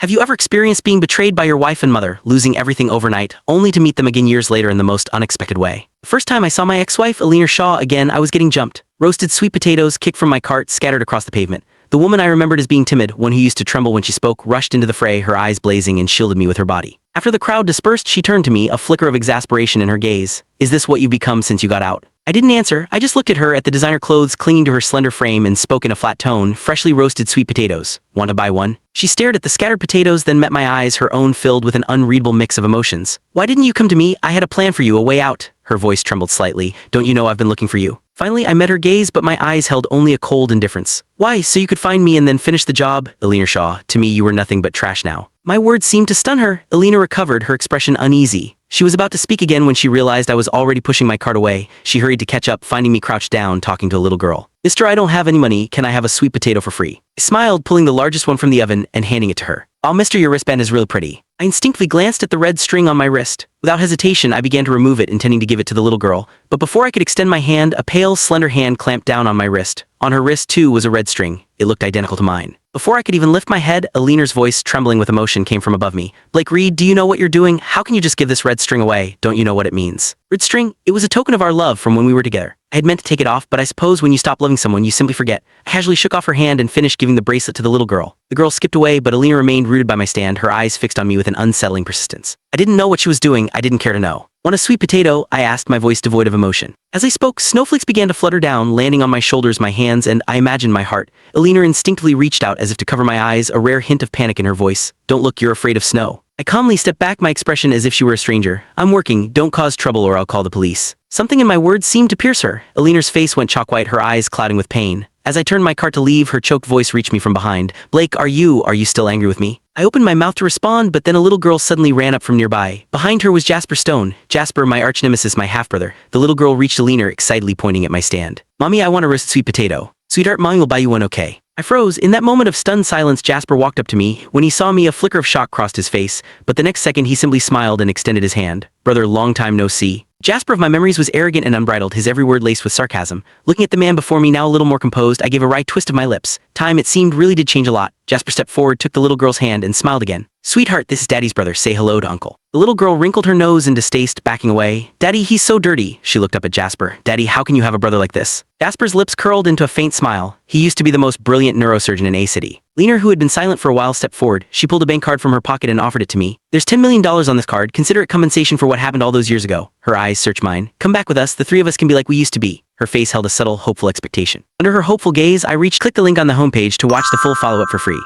Have you ever experienced being betrayed by your wife and mother, losing everything overnight, only to meet them again years later in the most unexpected way? The first time I saw my ex-wife, Alina Shaw, again, I was getting jumped. Roasted sweet potatoes kicked from my cart, scattered across the pavement. The woman I remembered as being timid, one who used to tremble when she spoke, rushed into the fray, her eyes blazing, and shielded me with her body. After the crowd dispersed, she turned to me, a flicker of exasperation in her gaze. Is this what you've become since you got out? I didn't answer. I just looked at her, at the designer clothes clinging to her slender frame, and spoke in a flat tone. Freshly roasted sweet potatoes. Want to buy one? She stared at the scattered potatoes, then met my eyes, her own filled with an unreadable mix of emotions. Why didn't you come to me? I had a plan for you, a way out. Her voice trembled slightly. Don't you know I've been looking for you? Finally, I met her gaze, but my eyes held only a cold indifference. Why, so you could find me and then finish the job? Alina Shaw, to me you were nothing but trash now. My words seemed to stun her. Alina recovered, her expression uneasy. She was about to speak again when she realized I was already pushing my cart away. She hurried to catch up, finding me crouched down, talking to a little girl. Mister, I don't have any money. Can I have a sweet potato for free? I smiled, pulling the largest one from the oven and handing it to her. Oh, mister, your wristband is really pretty. I instinctively glanced at the red string on my wrist. Without hesitation, I began to remove it, intending to give it to the little girl. But before I could extend my hand, a pale, slender hand clamped down on my wrist. On her wrist, too, was a red string. It looked identical to mine. Before I could even lift my head, Alina's voice, trembling with emotion, came from above me. Blake Reed, do you know what you're doing? How can you just give this red string away? Don't you know what it means? Red string? It was a token of our love from when we were together. I had meant to take it off, but I suppose when you stop loving someone, you simply forget. I casually shook off her hand and finished giving the bracelet to the little girl. The girl skipped away, but Alina remained rooted by my stand, her eyes fixed on me with an unsettling persistence. I didn't know what she was doing. I didn't care to know. Want a sweet potato? I asked, my voice devoid of emotion. As I spoke, snowflakes began to flutter down, landing on my shoulders, my hands, and I imagined my heart. Alina instinctively reached out as if to cover my eyes, a rare hint of panic in her voice. Don't look, you're afraid of snow. I calmly stepped back, my expression as if she were a stranger. I'm working, don't cause trouble or I'll call the police. Something in my words seemed to pierce her. Alina's face went chalk white, her eyes clouding with pain. As I turned my cart to leave, her choked voice reached me from behind. Blake, are you still angry with me? I opened my mouth to respond, but then a little girl suddenly ran up from nearby. Behind her was Jasper Stone. Jasper, my arch-nemesis, my half-brother. The little girl reached Alina, excitedly pointing at my stand. Mommy, I want a roasted sweet potato. Sweetheart, Mommy will buy you one, okay? I froze. In that moment of stunned silence, Jasper walked up to me. When he saw me, a flicker of shock crossed his face, but the next second he simply smiled and extended his hand. Brother, long time no see. Jasper of my memories was arrogant and unbridled, his every word laced with sarcasm. Looking at the man before me, now a little more composed, I gave a wry twist of my lips. Time, it seemed, really did change a lot. Jasper stepped forward, took the little girl's hand, and smiled again. Sweetheart, this is Daddy's brother. Say hello to Uncle. The little girl wrinkled her nose in distaste, backing away. Daddy, he's so dirty. She looked up at Jasper. Daddy, how can you have a brother like this? Jasper's lips curled into a faint smile. He used to be the most brilliant neurosurgeon in A-City. Lena, who had been silent for a while, stepped forward. She pulled a bank card from her pocket and offered it to me. There's $10 million on this card. Consider it compensation for what happened all those years ago. Her eyes searched mine. Come back with us. The three of us can be like we used to be. Her face held a subtle, hopeful expectation. Under her hopeful gaze, I clicked the link on the homepage to watch the full follow-up for free.